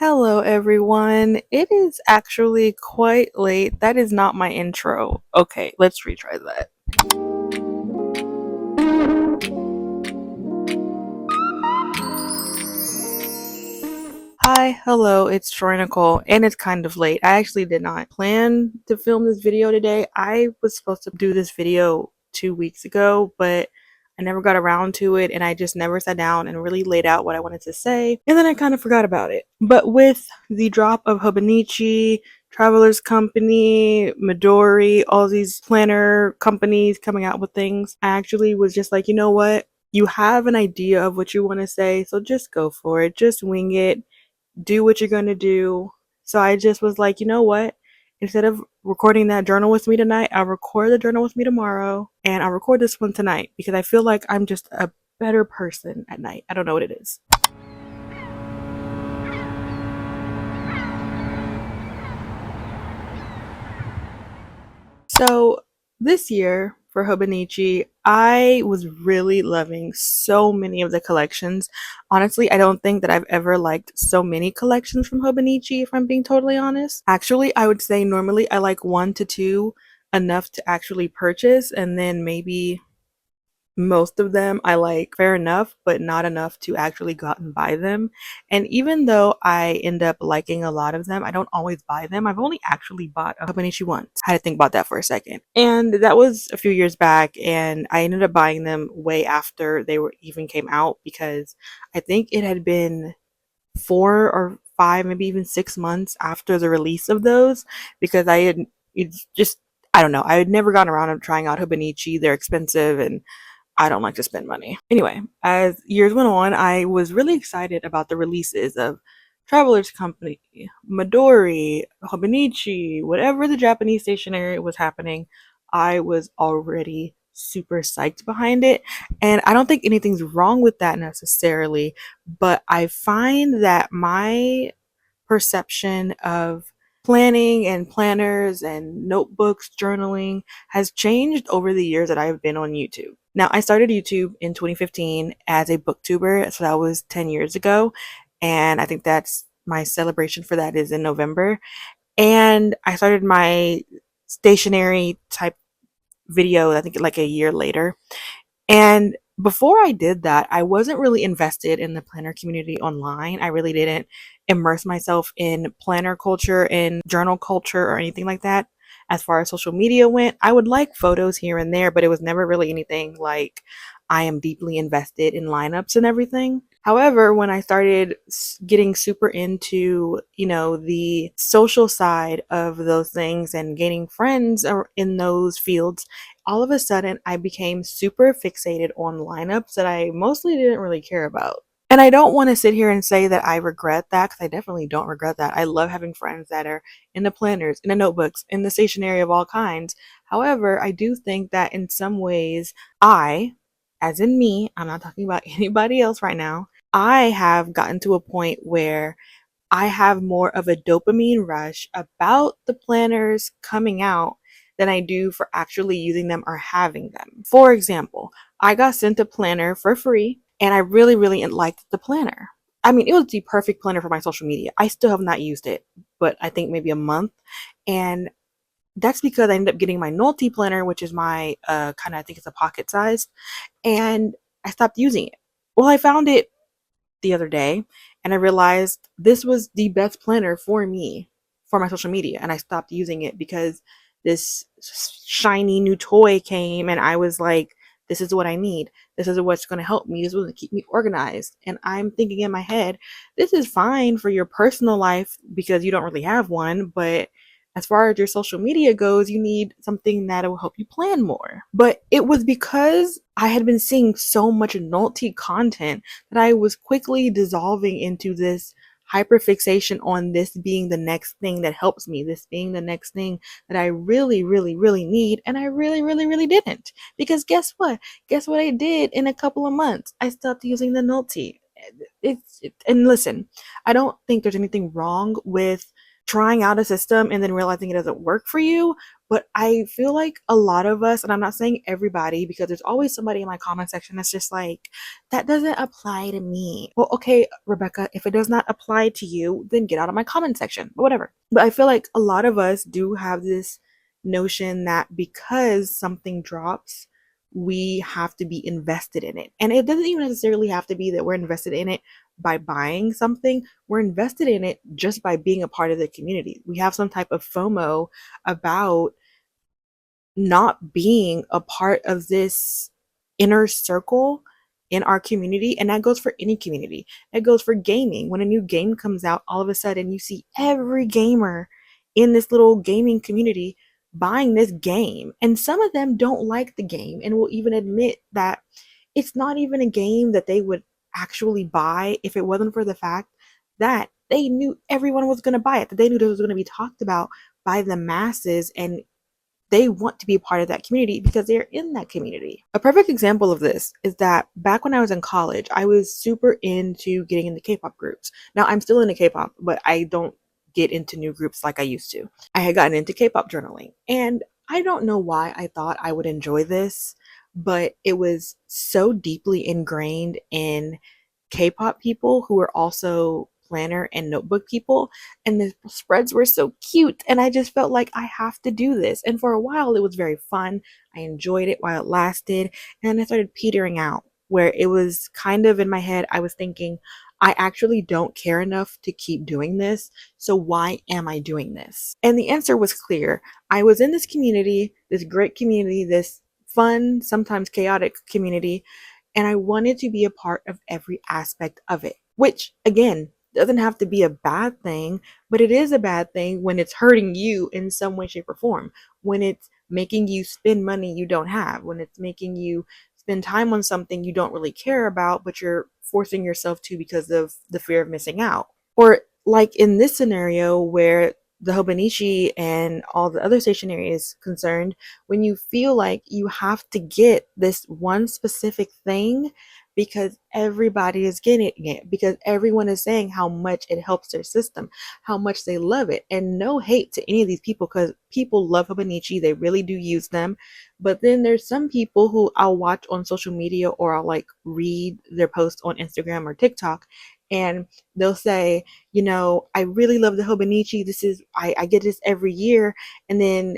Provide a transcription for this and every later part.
Hello, everyone. It is actually quite late. That is not my intro. Okay, let's retry that. Hi, hello, it's troy-nicole, and it's kind of late. I actually did not plan to film this video today. I was supposed to do this video 2 weeks ago, but I never got around to it, and I just never sat down and really laid out what I wanted to say, and then I kind of forgot about it. But with the drop of Hobonichi, Travelers Company, Midori, all these planner companies coming out with things, I actually was just like, you know what? You have an idea of what you want to say, so just go for it. Just wing it, do what you're going to do. So I just was like, you know what? Instead of recording that journal with me tonight, I'll record the journal with me tomorrow, and I'll record this one tonight because I feel like I'm just a better person at night. I don't know what it is. So this year for Hobonichi, I was really loving so many of the collections. Honestly, I don't think that I've ever liked so many collections from Hobonichi, if I'm being totally honest. Actually, I would say normally I like one to two enough to actually purchase, and then maybe most of them I like fair enough, but not enough to actually go out and buy them. And even though I end up liking a lot of them, I don't always buy them. I've only actually bought a Hobonichi once. I had to think about that for a second. And that was a few years back, and I ended up buying them way after they were even came out because I think it had been 4 or 5, maybe even 6 months after the release of those because it's just I don't know. I had never gotten around to trying out Hobonichi. They're expensive and I don't like to spend money. Anyway, as years went on, I was really excited about the releases of Travelers Company, Midori, Hobonichi, whatever the Japanese stationery was happening. I was already super psyched behind it. And I don't think anything's wrong with that necessarily, but I find that my perception of planning and planners and notebooks, journaling has changed over the years that I've been on YouTube. Now, I started YouTube in 2015 as a booktuber, so that was 10 years ago, and I think that's my celebration for that is in November. And I started my stationary type video, I think like a year later. And before I did that, I wasn't really invested in the planner community online. I really didn't immerse myself in planner culture and journal culture or anything like that. As far as social media went, I would like photos here and there, but it was never really anything like I am deeply invested in lineups and everything. However, when I started getting super into, the social side of those things and gaining friends in those fields, all of a sudden I became super fixated on lineups that I mostly didn't really care about. And I don't want to sit here and say that I regret that because I definitely don't regret that. I love having friends that are in the planners, in the notebooks, in the stationery of all kinds. However, I do think that in some ways, as in me, I'm not talking about anybody else right now, I have gotten to a point where I have more of a dopamine rush about the planners coming out than I do for actually using them or having them. For example, I got sent a planner for free and I really, really liked the planner. I mean, it was the perfect planner for my social media. I still have not used it, but I think maybe a month. And that's because I ended up getting my Nolty planner, which is my kind of, I think it's a pocket size, and I stopped using it. Well, I found it the other day and I realized this was the best planner for me for my social media, and I stopped using it because this shiny new toy came and I was like, this is what I need. This is what's going to help me. This is going to keep me organized. And I'm thinking in my head, this is fine for your personal life because you don't really have one, but as far as your social media goes, you need something that will help you plan more. But it was because I had been seeing so much Nolte content that I was quickly dissolving into this hyperfixation on this being the next thing that helps me, this being the next thing that I really, really, really need. And I really, really, really didn't. Because guess what? Guess what I did in a couple of months? I stopped using the Nolte. And listen, I don't think there's anything wrong with trying out a system and then realizing it doesn't work for you. But I feel like a lot of us, and I'm not saying everybody, because there's always somebody in my comment section that's just like, that doesn't apply to me. Well, okay, Rebecca, if it does not apply to you, then get out of my comment section, but whatever. But I feel like a lot of us do have this notion that because something drops, we have to be invested in it. And it doesn't even necessarily have to be that we're invested in it by buying something. We're invested in it just by being a part of the community. We have some type of FOMO about not being a part of this inner circle in our community. And that goes for any community. It goes for gaming. When a new game comes out, all of a sudden you see every gamer in this little gaming community buying this game. And some of them don't like the game and will even admit that it's not even a game that they would actually buy if it wasn't for the fact that they knew everyone was going to buy it, that they knew it was going to be talked about by the masses, and they want to be a part of that community because they're in that community. A perfect example of this is that back when I was in college, I was super into getting into K-pop groups. Now I'm still into K-pop, but I don't get into new groups like I used to. I had gotten into K-pop journaling, and I don't know why I thought I would enjoy this, but it was so deeply ingrained in K-pop people who were also planner and notebook people, and the spreads were so cute, and I just felt like I have to do this. And for a while it was very fun. I enjoyed it while it lasted, and then I started petering out, where it was kind of in my head, I was thinking, I actually don't care enough to keep doing this, so why am I doing this? And the answer was clear. I was in this community, this great community, this fun, sometimes chaotic community, and I wanted to be a part of every aspect of it, which again doesn't have to be a bad thing, but it is a bad thing when it's hurting you in some way, shape, or form, when it's making you spend money you don't have, when it's making you spend time on something you don't really care about, but you're forcing yourself to because of the fear of missing out. Or like in this scenario where the Hobonichi and all the other stationery is concerned, when you feel like you have to get this one specific thing because everybody is getting it, because everyone is saying how much it helps their system, how much they love it. And no hate to any of these people, because people love Hobonichi, they really do use them. But then there's some people who I'll watch on social media, or I'll like read their posts on Instagram or TikTok, and they'll say, you know, I really love the Hobonichi. This is, I get this every year. And then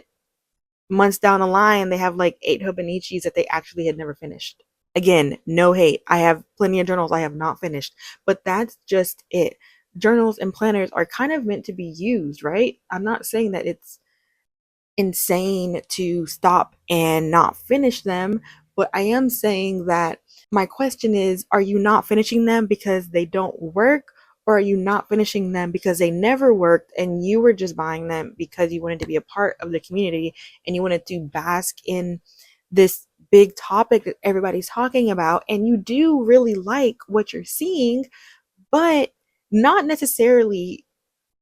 months down the line, they have like 8 Hobonichis that they actually had never finished. Again, no hate. I have plenty of journals I have not finished, but that's just it. Journals and planners are kind of meant to be used, right? I'm not saying that it's insane to stop and not finish them, but I am saying that my question is, are you not finishing them because they don't work, or are you not finishing them because they never worked and you were just buying them because you wanted to be a part of the community and you wanted to bask in this big topic that everybody's talking about, and you do really like what you're seeing, but not necessarily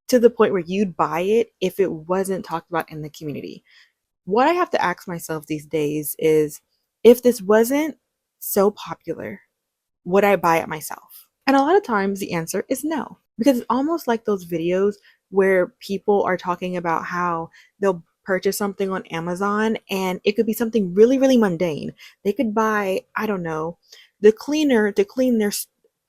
to the point where you'd buy it if it wasn't talked about in the community. What I have to ask myself these days is, if this wasn't so popular, would I buy it myself? And a lot of times the answer is no, because it's almost like those videos where people are talking about how they'll purchase something on Amazon, and it could be something really, really mundane. They could buy, I don't know, the cleaner to clean their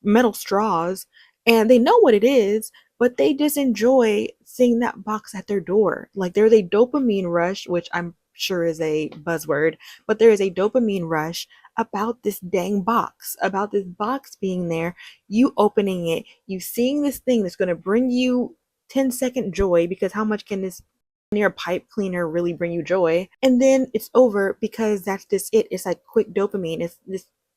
metal straws, and they know what it is, but they just enjoy seeing that box at their door. Like, there's a dopamine rush, which I'm sure is a buzzword, but there is a dopamine rush about this dang box, about this box being there, you opening it, you seeing this thing that's going to bring you 10-second joy, because how much can this near pipe cleaner really bring you joy? And then it's over, because that's just it. It's like quick dopamine.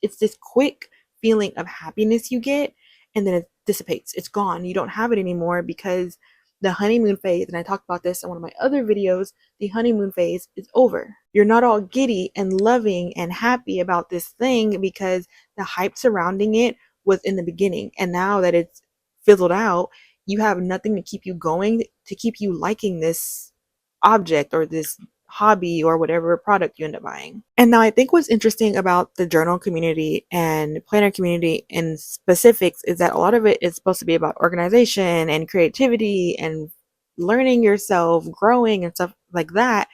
It's this quick feeling of happiness you get, and then it dissipates. It's gone. You don't have it anymore, because the honeymoon phase, and I talked about this in one of my other videos, the honeymoon phase is over. You're not all giddy and loving and happy about this thing because the hype surrounding it was in the beginning. And now that it's fizzled out, you have nothing to keep you going, to keep you liking this object or this hobby or whatever product you end up buying. And now I think what's interesting about the journal community and planner community in specifics is that a lot of it is supposed to be about organization and creativity and learning yourself, growing, and stuff like that.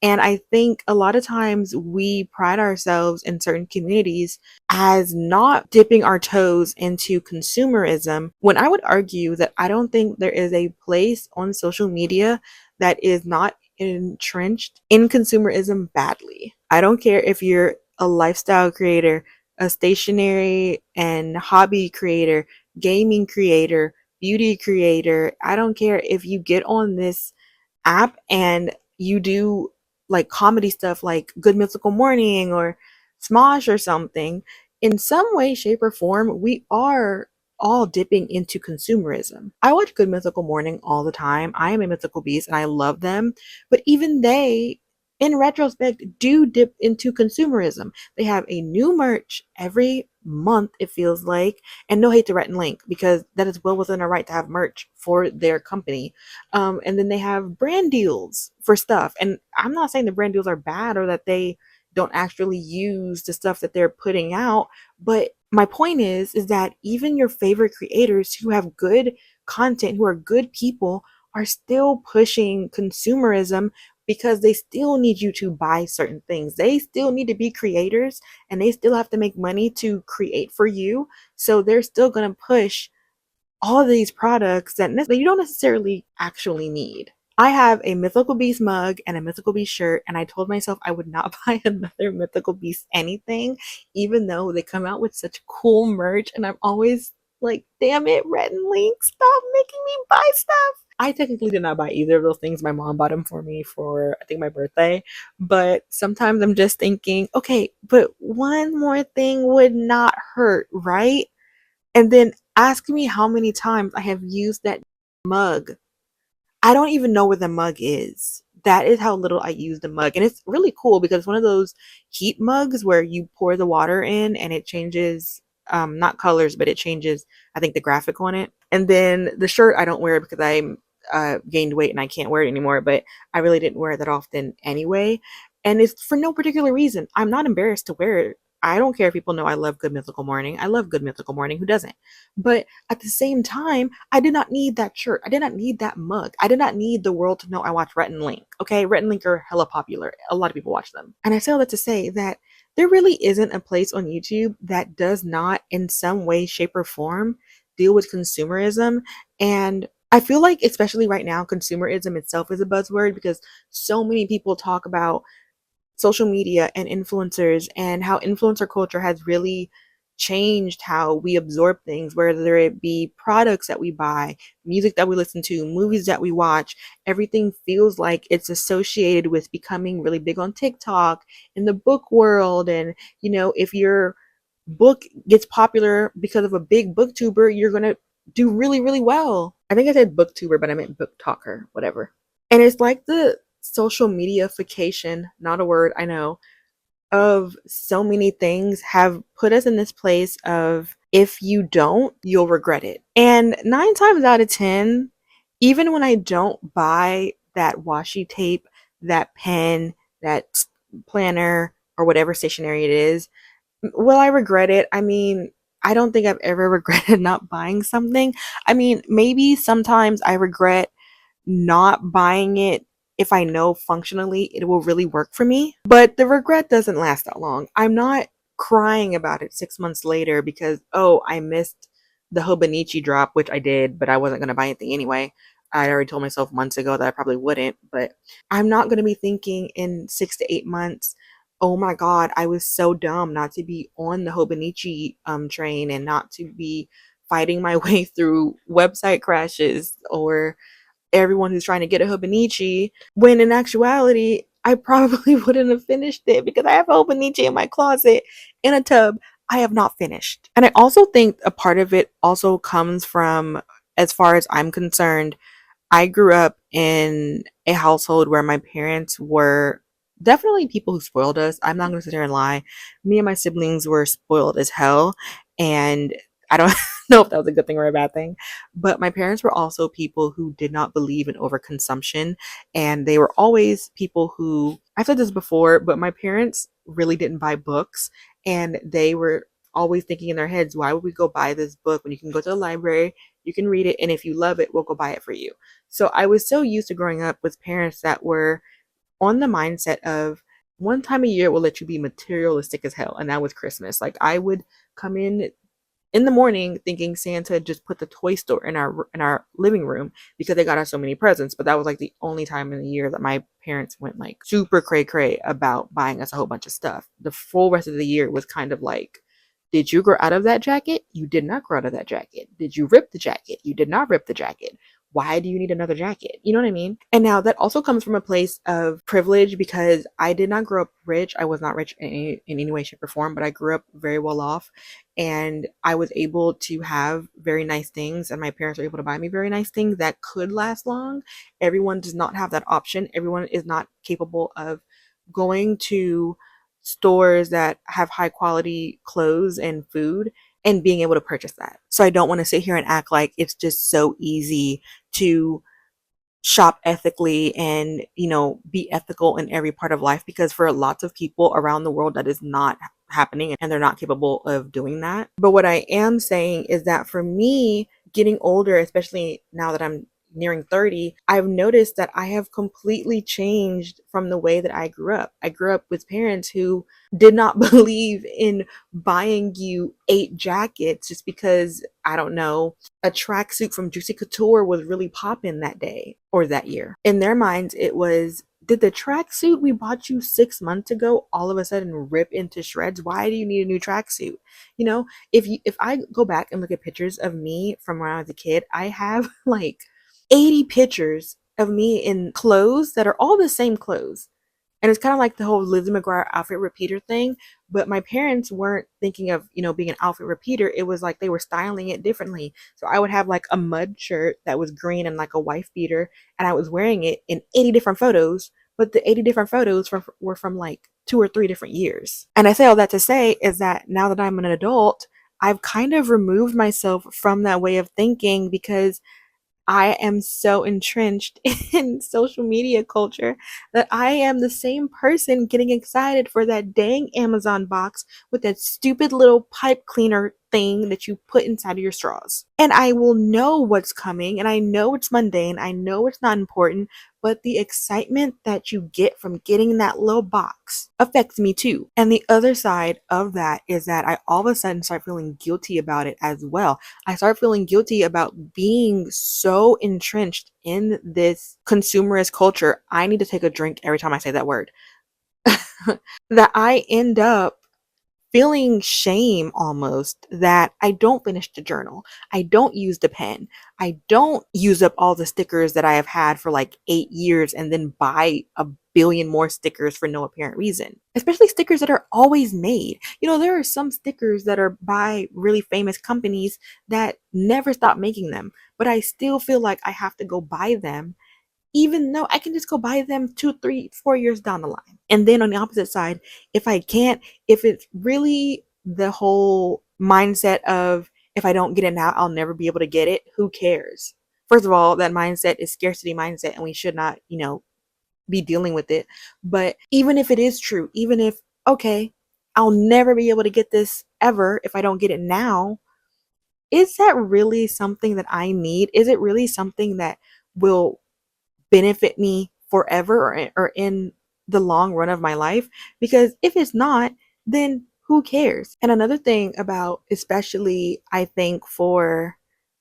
And I think a lot of times we pride ourselves in certain communities as not dipping our toes into consumerism, when I would argue that I don't think there is a place on social media that is not entrenched in consumerism badly. I don't care if you're a lifestyle creator, a stationery and hobby creator, gaming creator, beauty creator. I don't care if you get on this app and you do like comedy stuff like Good Mythical Morning or Smosh or something, in some way, shape, or form, we are all dipping into consumerism. I watch Good Mythical Morning all the time. I am a mythical beast and I love them. But even they, in retrospect, do dip into consumerism. They have a new merch every month, it feels like. And no hate to Rhett and Link, because that is well within our right to have merch for their company. And then they have brand deals for stuff. And I'm not saying the brand deals are bad or that they don't actually use the stuff that they're putting out. But my point is that even your favorite creators who have good content, who are good people, are still pushing consumerism because they still need you to buy certain things. They still need to be creators and they still have to make money to create for you. So they're still going to push all of these products that you don't necessarily actually need. I have a Mythical Beast mug and a Mythical Beast shirt, and I told myself I would not buy another Mythical Beast anything, even though they come out with such cool merch. And I'm always like, damn it, Red and Link, stop making me buy stuff. I technically did not buy either of those things. My mom bought them for me for, I think, my birthday. But sometimes I'm just thinking, okay, but one more thing would not hurt, right? And then ask me how many times I have used that mug. I don't even know where the mug is. That is how little I use the mug. And it's really cool because it's one of those heat mugs where you pour the water in and it changes, not colors, but it changes, I think, the graphic on it. And then the shirt, I don't wear because I gained weight and I can't wear it anymore, but I really didn't wear it that often anyway. And it's for no particular reason. I'm not embarrassed to wear it. I don't care if people know I love Good Mythical Morning. I love Good Mythical Morning. Who doesn't? But at the same time, I did not need that shirt. I did not need that mug. I did not need the world to know I watch Rhett and Link. Okay, Rhett and Link are hella popular. A lot of people watch them. And I say all that to say that there really isn't a place on YouTube that does not, in some way, shape, or form, deal with consumerism. And I feel like, especially right now, consumerism itself is a buzzword because so many people talk about social media and influencers and how influencer culture has really changed how we absorb things, whether it be products that we buy, music that we listen to, movies that we watch. Everything feels like it's associated with becoming really big on TikTok, in the book world. And, if your book gets popular because of a big booktuber, you're going to do really, really well. I think I said booktuber, but I meant book talker, whatever. And it's like the social mediaification, not a word, I know, of so many things have put us in this place of if you don't, you'll regret it. And 9 times out of 10, even when I don't buy that washi tape, that pen, that planner, or whatever stationery it is, will I regret it? I mean, I don't think I've ever regretted not buying something. I mean, maybe sometimes I regret not buying it if I know functionally it will really work for me. But the regret doesn't last that long. I'm not crying about it 6 months later because, oh, I missed the Hobonichi drop, which I did, but I wasn't going to buy anything anyway. I already told myself months ago that I probably wouldn't, but I'm not going to be thinking in 6 to 8 months, oh my God, I was so dumb not to be on the Hobonichi train and not to be fighting my way through website crashes or everyone who's trying to get a Hobonichi, when in actuality, I probably wouldn't have finished it because I have a Hobonichi in my closet in a tub I have not finished. And I also think a part of it also comes from, as far as I'm concerned, I grew up in a household where my parents were definitely people who spoiled us. I'm not going to sit here and lie. Me and my siblings were spoiled as hell. And I don't know if that was a good thing or a bad thing. But my parents were also people who did not believe in overconsumption. And they were always people who, I've said this before, but my parents really didn't buy books. And they were always thinking in their heads, why would we go buy this book when you can go to the library? You can read it, and if you love it, we'll go buy it for you. So I was so used to growing up with parents that were on the mindset of one time a year will let you be materialistic as hell, and that was Christmas. Like I would come in the morning thinking Santa just put the toy store in our living room because they got us so many presents. But that was like the only time in the year that my parents went like super cray cray about buying us a whole bunch of stuff. The full rest of the year was kind of like, did you grow out of that jacket? You did not grow out of that jacket. Did you rip the jacket? You did not rip the jacket. Why do you need another jacket? You know what I mean? And now that also comes from a place of privilege because I did not grow up rich. I was not rich in any way, shape, or form, but I grew up very well off, and I was able to have very nice things, and my parents were able to buy me very nice things that could last long. Everyone does not have that option. Everyone is not capable of going to stores that have high quality clothes and food and being able to purchase that. So I don't want to sit here and act like it's just so easy to shop ethically and, be ethical in every part of life, because for lots of people around the world that is not happening and they're not capable of doing that. But what I am saying is that for me, getting older, especially now that I'm nearing 30, I've noticed that I have completely changed from the way that I grew up. I grew up with parents who did not believe in buying you 8 jackets just because, I don't know, a tracksuit from Juicy Couture was really popping that day or that year. In their minds, it was, did the tracksuit we bought you 6 months ago all of a sudden rip into shreds? Why do you need a new tracksuit? If I go back and look at pictures of me from when I was a kid, I have like 80 pictures of me in clothes that are all the same clothes. And it's kind of like the whole Lizzie McGuire outfit repeater thing. But my parents weren't thinking of, being an outfit repeater. It was like they were styling it differently. So I would have like a mud shirt that was green and like a wife beater, and I was wearing it in 80 different photos. But the 80 different photos were from like 2 or 3 different years. And I say all that to say is that now that I'm an adult, I've kind of removed myself from that way of thinking because I am so entrenched in social media culture that I am the same person getting excited for that dang Amazon box with that stupid little pipe cleaner thing that you put inside of your straws. And I will know what's coming, and I know it's mundane, I know it's not important, but the excitement that you get from getting that little box affects me too. And the other side of that is that I all of a sudden start feeling guilty about it as well. I start feeling guilty about being so entrenched in this consumerist culture. I need to take a drink every time I say that word. That I end up feeling shame almost that I don't finish the journal. I don't use the pen. I don't use up all the stickers that I have had for like 8 years and then buy a billion more stickers for no apparent reason. Especially stickers that are always made. There are some stickers that are by really famous companies that never stop making them, but I still feel like I have to go buy them even though I can just go buy them 2, 3, 4 years down the line. And then on the opposite side, if I can't, if it's really the whole mindset of if I don't get it now, I'll never be able to get it, who cares? First of all, that mindset is scarcity mindset, and we should not, be dealing with it. But even if it is true, even if, okay, I'll never be able to get this ever if I don't get it now, is that really something that I need? Is it really something that will benefit me forever or in the long run of my life? Because if it's not, then who cares? And another thing about, especially I think for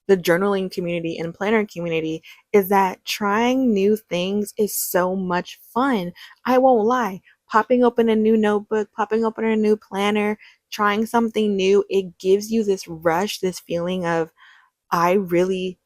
the journaling community and planner community, is that trying new things is so much fun. I won't lie. Popping open a new notebook, popping open a new planner, trying something new, it gives you this rush, this feeling of, I really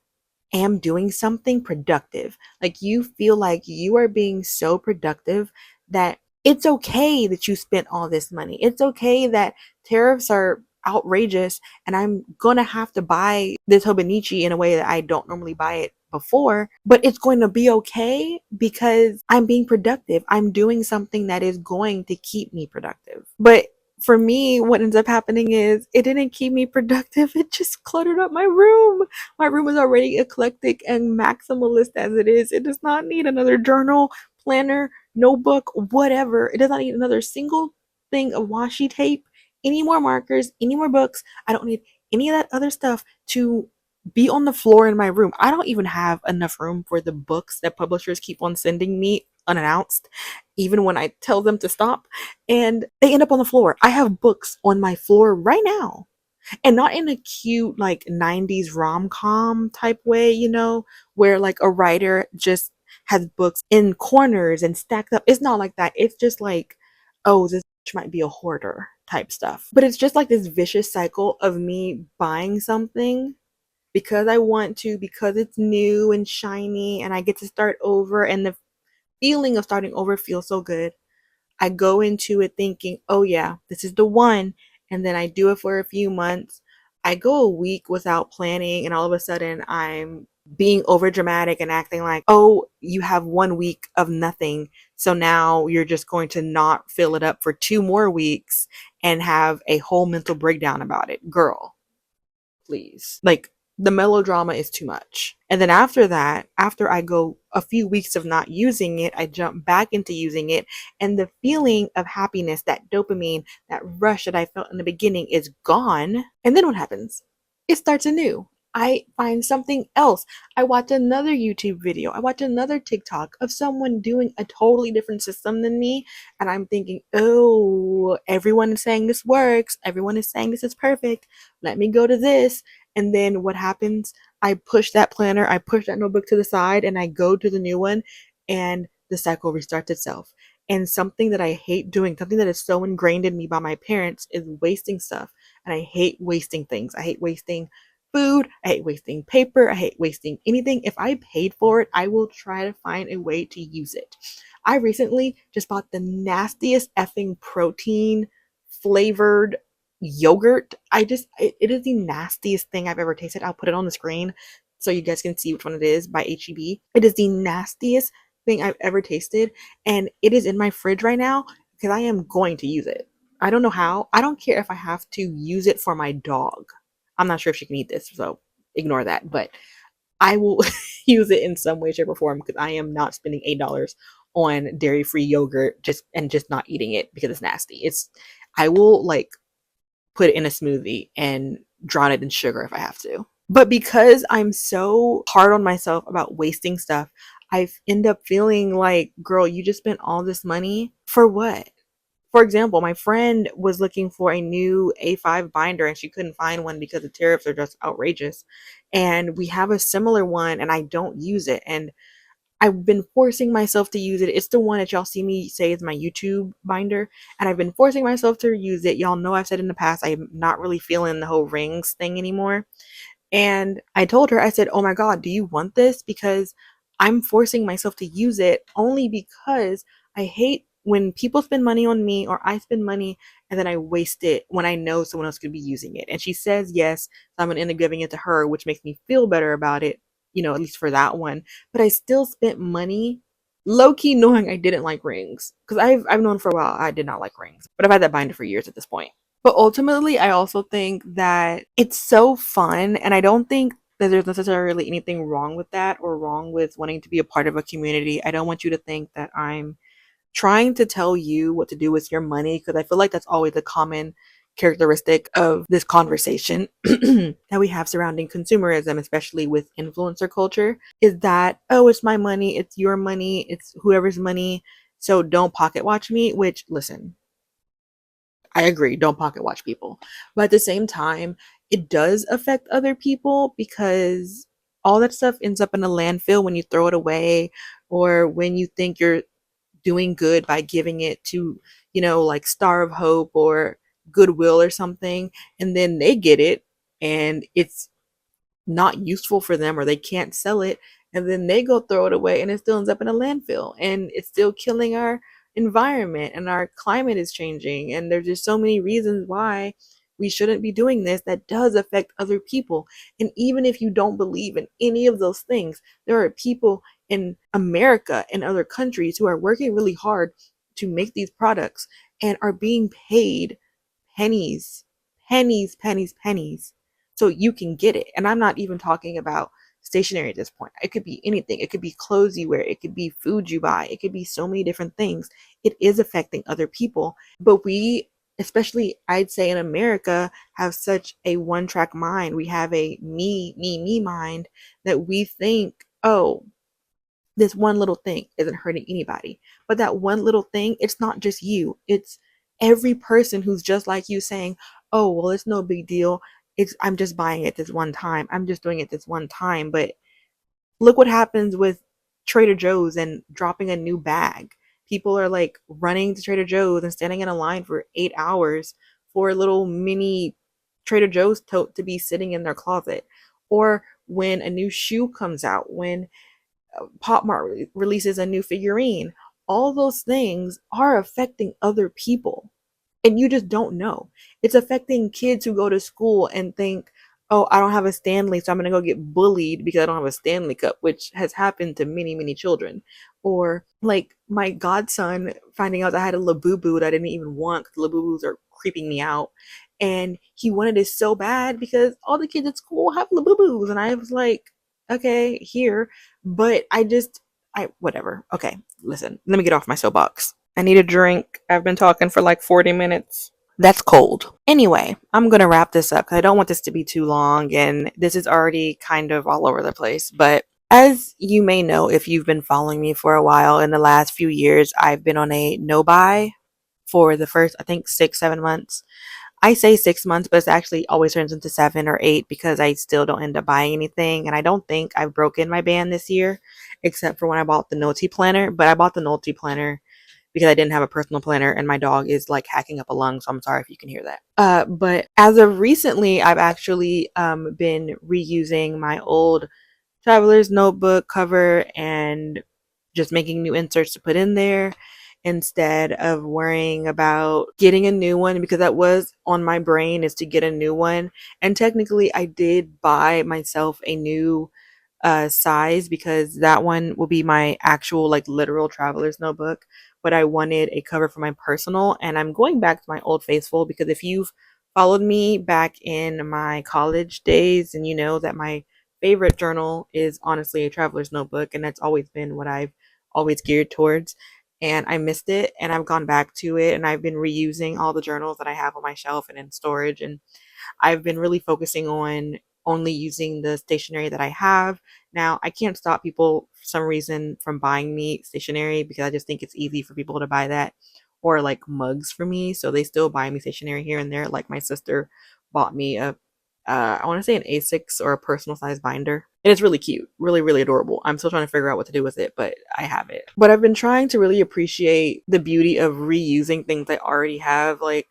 am doing something productive. Like you feel like you are being so productive that it's okay that you spent all this money. It's okay that tariffs are outrageous and I'm gonna have to buy this Hobonichi in a way that I don't normally buy it before, but it's going to be okay because I'm being productive. I'm doing something that is going to keep me productive. But for me, what ends up happening is it didn't keep me productive. It just cluttered up my room. My room is already eclectic and maximalist as it is. It does not need another journal, planner, notebook, whatever. It does not need another single thing of washi tape, any more markers, any more books. I don't need any of that other stuff to be on the floor in my room. I don't even have enough room for the books that publishers keep on sending me unannounced, even when I tell them to stop. And they end up on the floor. I have books on my floor right now. And not in a cute, like 90s rom com type way, where like a writer just has books in corners and stacked up. It's not like that. It's just like, oh, this might be a hoarder type stuff. But it's just like this vicious cycle of me buying something because I want to, because it's new and shiny and I get to start over, and the feeling of starting over feels so good. I go into it thinking, oh yeah, this is the one. And then I do it for a few months. I go a week without planning, and all of a sudden I'm being over dramatic and acting like, oh, you have 1 week of nothing. So now you're just going to not fill it up for 2 more weeks and have a whole mental breakdown about it. Girl, please. Like, the melodrama is too much. And then after that, after I go a few weeks of not using it, I jump back into using it. And the feeling of happiness, that dopamine, that rush that I felt in the beginning is gone. And then what happens? It starts anew. I find something else. I watch another YouTube video. I watch another TikTok of someone doing a totally different system than me. And I'm thinking, oh, everyone is saying this works. Everyone is saying this is perfect. Let me go to this. And then what happens? I push that planner, I push that notebook to the side, and I go to the new one, and the cycle restarts itself. And something that I hate doing, something that is so ingrained in me by my parents, is wasting stuff. And I hate wasting things. I hate wasting food. I hate wasting paper. I hate wasting anything. If I paid for it, I will try to find a way to use it. I recently just bought the nastiest effing protein flavored yogurt. It is the nastiest thing I've ever tasted. I'll put it on the screen so you guys can see which one it is, by HEB. It is the nastiest thing I've ever tasted, and it is in my fridge right now because I am going to use it. I don't know how. I don't care if I have to use it for my dog. I'm not sure if she can eat this, so ignore that, but I will use it in some way, shape, or form because I am not spending $8 on dairy-free yogurt just not eating it because it's nasty. I will like put it in a smoothie and drown it in sugar if I have to. But because I'm so hard on myself about wasting stuff, I end up feeling like, girl, you just spent all this money for what? For example, my friend was looking for a new A5 binder and she couldn't find one because the tariffs are just outrageous. And we have a similar one and I don't use it. And I've been forcing myself to use it. It's the one that y'all see me say is my YouTube binder. And I've been forcing myself to use it. Y'all know I've said in the past, I'm not really feeling the whole rings thing anymore. And I told her, I said, oh my God, do you want this? Because I'm forcing myself to use it only because I hate when people spend money on me or I spend money and then I waste it when I know someone else could be using it. And she says yes, so I'm going to end up giving it to her, which makes me feel better about it, at least for that one. But I still spent money low key knowing I didn't like rings because I've known for a while I did not like rings, but I've had that binder for years at this point. But ultimately, I also think that it's so fun, and I don't think that there's necessarily anything wrong with that or wrong with wanting to be a part of a community. I don't want you to think that I'm trying to tell you what to do with your money because I feel like that's always a common characteristic of this conversation that we have surrounding consumerism, especially with influencer culture, is that, oh, it's my money, it's your money, it's whoever's money, so don't pocket watch me, which, listen, I agree, don't pocket watch people. But at the same time, it does affect other people because all that stuff ends up in a landfill when you throw it away or when you think you're doing good by giving it to, like Star of Hope or Goodwill or something. And then they get it and it's not useful for them or they can't sell it, and then they go throw it away and it still ends up in a landfill and it's still killing our environment and our climate is changing, and there's just so many reasons why we shouldn't be doing this that does affect other people. And even if you don't believe in any of those things, there are people in America and other countries who are working really hard to make these products and are being paid pennies, pennies, pennies, pennies so you can get it. And I'm not even talking about stationery at this point. It could be anything. It could be clothes you wear. It could be food you buy. It could be so many different things. It is affecting other people. But we especially I'd say in America, have such a one track mind. We have a me mind that we think, oh, this one little thing isn't hurting anybody. But that one little thing, it's not just you, it's every person who's just like you saying, oh, well, it's no big deal. I'm just buying it this one time. I'm just doing it this one time. But look what happens with Trader Joe's and dropping a new bag. People are like running to Trader Joe's and standing in a line for 8 hours for a little mini Trader Joe's tote to be sitting in their closet. Or when a new shoe comes out, when Pop Mart releases a new figurine, all those things are affecting other people and you just don't know. It's affecting kids who go to school and think, oh, I don't have a Stanley, so I'm gonna go get bullied because I don't have a Stanley cup, which has happened to many, many children. Or like my godson finding out that I had a Labubu that I didn't even want because Labubus are creeping me out. And he wanted it so bad because all the kids at school have Labubus. And I was like, okay, here. But whatever. Okay, listen, let me get off my soapbox. I need a drink. I've been talking for like 40 minutes. That's cold. Anyway, I'm going to wrap this up because I don't want this to be too long and this is already kind of all over the place. But as you may know, if you've been following me for a while, in the last few years, I've been on a no buy for the first, I think, 6, 7 months. I say 6 months, but it actually always turns into 7 or 8 because I still don't end up buying anything. And I don't think I've broken my ban this year, except for when I bought the Noti planner. But I bought the Noti planner because I didn't have a personal planner and my dog is like hacking up a lung. So I'm sorry if you can hear that. But as of recently, I've actually been reusing my old traveler's notebook cover and just making new inserts to put in there instead of worrying about getting a new one because that was on my brain is to get a new one. And technically I did buy myself a new size because that one will be my actual like literal traveler's notebook, but I wanted a cover for my personal and I'm going back to my old faithful because if you've followed me back in my college days and you know that my favorite journal is honestly a traveler's notebook and that's always been what I've always geared towards, and I missed it and I've gone back to it and I've been reusing all the journals that I have on my shelf and in storage, and I've been really focusing on only using the stationery that I have. Now, I can't stop people for some reason from buying me stationery because I just think it's easy for people to buy that or like mugs for me. So they still buy me stationery here and there. Like my sister bought me I want to say an A6 or a personal size binder. And it's really cute, really, really adorable. I'm still trying to figure out what to do with it, but I have it. But I've been trying to really appreciate the beauty of reusing things I already have. Like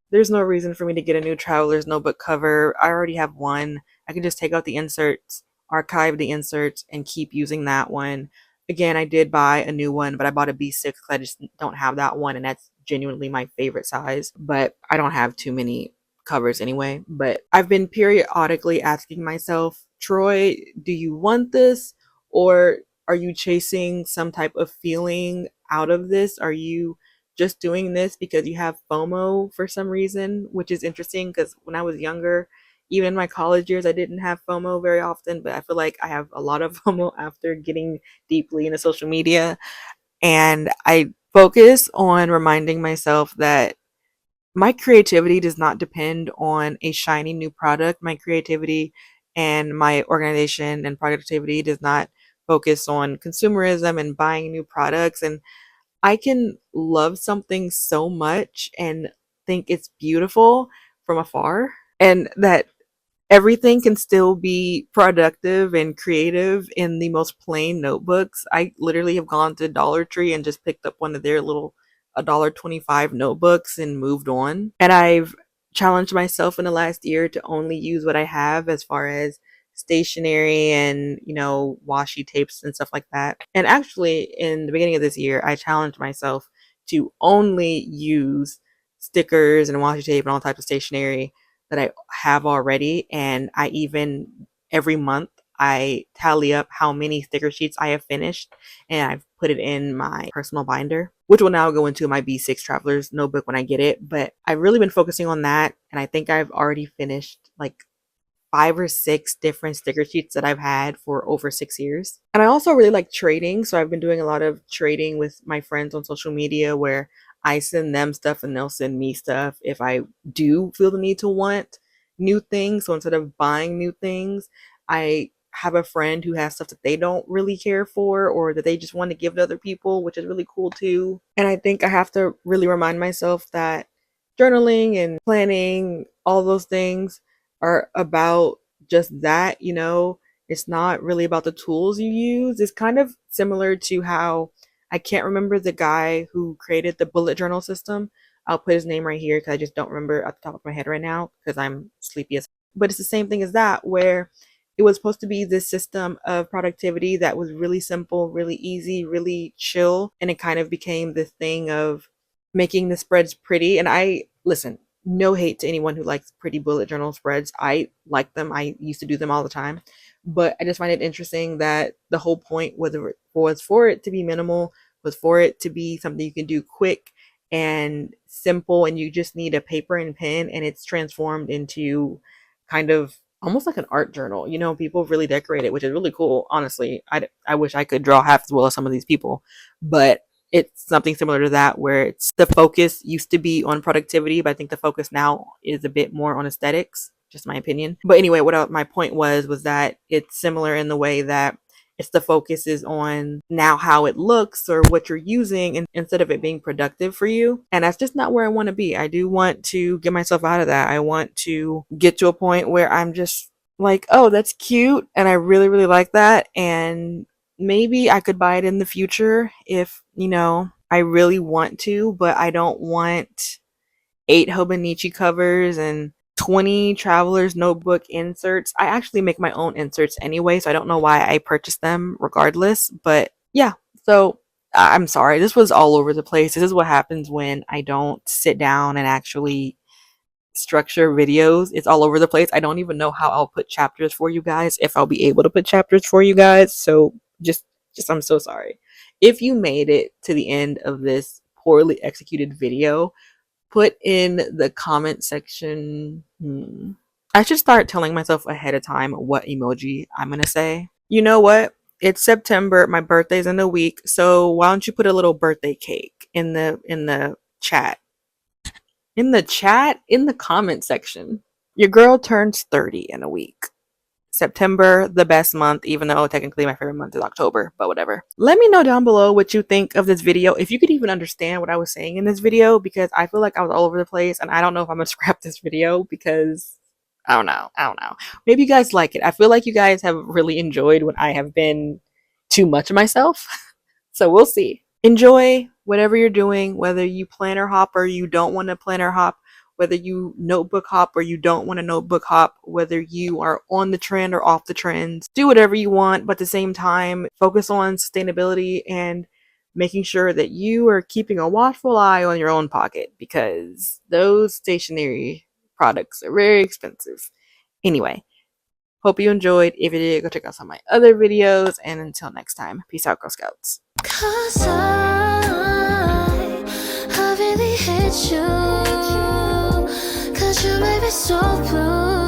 there's no reason for me to get a new traveler's notebook cover. I already have one. I can just take out the inserts, archive the inserts, and keep using that one. Again, I did buy a new one, but I bought a B6 because I just don't have that one, and that's genuinely my favorite size. But I don't have too many covers anyway. But I've been periodically asking myself, Troy, do you want this? Or are you chasing some type of feeling out of this? Are you just doing this because you have FOMO for some reason, which is interesting because when I was younger, even in my college years, I didn't have FOMO very often, but I feel like I have a lot of FOMO after getting deeply into social media. And I focus on reminding myself that my creativity does not depend on a shiny new product. My creativity and my organization and productivity does not focus on consumerism and buying new products. And I can love something so much and think it's beautiful from afar, and that everything can still be productive and creative in the most plain notebooks. I literally have gone to Dollar Tree and just picked up one of their little $1.25 notebooks and moved on. And I've challenged myself in the last year to only use what I have as far as stationery and, washi tapes and stuff like that. And actually, in the beginning of this year, I challenged myself to only use stickers and washi tape and all types of stationery that I have already. And I even, every month, I tally up how many sticker sheets I have finished and I've put it in my personal binder, which will now go into my B6 Traveler's notebook when I get it. But I've really been focusing on that. And I think I've already finished like 5 or 6 different sticker sheets that I've had for over 6 years. And I also really like trading. So I've been doing a lot of trading with my friends on social media where I send them stuff and they'll send me stuff if I do feel the need to want new things. So instead of buying new things, I have a friend who has stuff that they don't really care for or that they just want to give to other people, which is really cool too. And I think I have to really remind myself that journaling and planning, all those things are about just that, you know. It's not really about the tools you use. It's kind of similar to how I can't remember the guy who created the bullet journal system. I'll put his name right here because I just don't remember at the top of my head right now because I'm sleepy as. But it's the same thing as that, where it was supposed to be this system of productivity that was really simple, really easy, really chill, and it kind of became this thing of making the spreads pretty. And I listen, no hate to anyone who likes pretty bullet journal spreads. I like them. I used to do them all the time. But I just find it interesting that the whole point was for it to be minimal, was for it to be something you can do quick and simple, and you just need a paper and pen, and it's transformed into kind of almost like an art journal. You know, people really decorate it, which is really cool. Honestly, I wish I could draw half as well as some of these people, but it's something similar to that where it's the focus used to be on productivity, but I think the focus now is a bit more on aesthetics, just my opinion. But anyway, my point was that it's similar in the way that it's the focus is on now how it looks or what you're using, and instead of it being productive for you. And that's just not where I want to be. I do want to get myself out of that. I want to get to a point where I'm just like, oh, that's cute and I really, really like that. And maybe I could buy it in the future if, you know, I really want to, but I don't want 8 Hobonichi covers and 20 traveler's notebook inserts. I actually make my own inserts anyway, so I don't know why I purchased them regardless. But yeah, so I'm sorry. This was all over the place. This is what happens when I don't sit down and actually structure videos. It's all over the place. I don't even know how I'll put chapters for you guys, if I'll be able to put chapters for you guys. So just I'm so sorry. If you made it to the end of this poorly executed video, put in the comment section. I should start telling myself ahead of time what emoji I'm gonna say. You know what? It's September. My birthday's in a week, so why don't you put a little birthday cake in the chat? In the chat, in the comment section. Your girl turns 30 in a week. September, the best month, even though technically my favorite month is October, but whatever. Let me know down below what you think of this video, if you could even understand what I was saying in this video, because I feel like I was all over the place and I don't know if I'm gonna scrap this video because I don't know. I don't know. Maybe you guys like it. I feel like you guys have really enjoyed when I have been too much of myself. So we'll see. Enjoy whatever you're doing, whether you planner hop or you don't want to planner hop, whether you notebook hop or you don't want to notebook hop, whether you are on the trend or off the trends. Do whatever you want, but at the same time, focus on sustainability and making sure that you are keeping a watchful eye on your own pocket, because those stationery products are very expensive. Anyway, hope you enjoyed. If you did, go check out some of my other videos, and until next time, peace out, Girl Scouts. 'Cause I really hate you, 'cause you made me so blue.